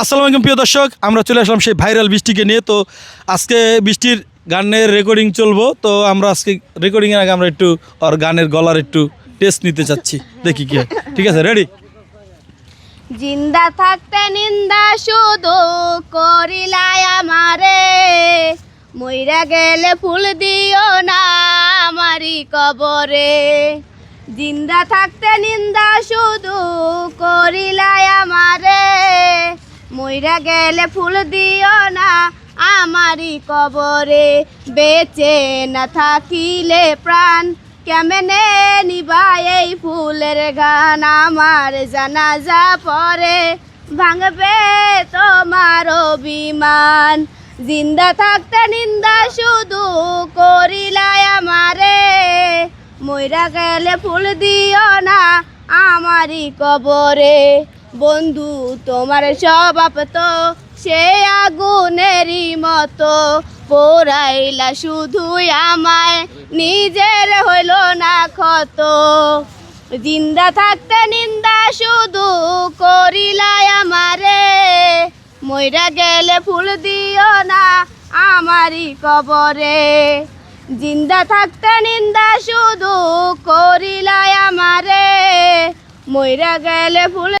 আসসালামু আলাইকুম প্রিয় দর্শক, আমরা চলে আসলাম সেই ভাইরাল বৃষ্টিকে নিয়ে। তো আজকে বৃষ্টির গানের রেকর্ডিং চলবো। তো আমরা আজকে রেকর্ডিংয়ের আগে আমরা একটু ওর গানের গলার একটু টেস্ট নিতে চাচ্ছি, দেখি কি হয়। ঠিক আছে, রেডি? জিন্দা থাকতে নিন্দা শুধু করিলাই আমারে, মইরা গেলে ফুল দিও না আমারি কবরে। জিন্দা থাকতে নিন্দা শুধু করিলাই আমারে, মইরা গেলে ফুল দিও না আমারি কবরে। বেঁচে না থাকিলে প্রাণ কেমনে নিবা এই ফুলের গান, আমার জানাজা পরে ভাঙবে তোমার অভিমান। জিন্দা থাকতে নিন্দা শুধু করিলাই আমারে, মইরা গেলে ফুল দিও না আমারই কবরে। বন্ধু তোমার স্বভাব তো সে আগুনেরই মতো, পোড়াইলা শুধুই আমায় নিজের হইল না ক্ষত। জিন্দা থাকতে নিন্দা শুধু করিলাই আমারে, মইরা গেলে ফুল দিও না আমারই কবরে। জিন্দা থাকতে নিন্দা শুধু করিলাই আমারে, মইরা গেলে ফুল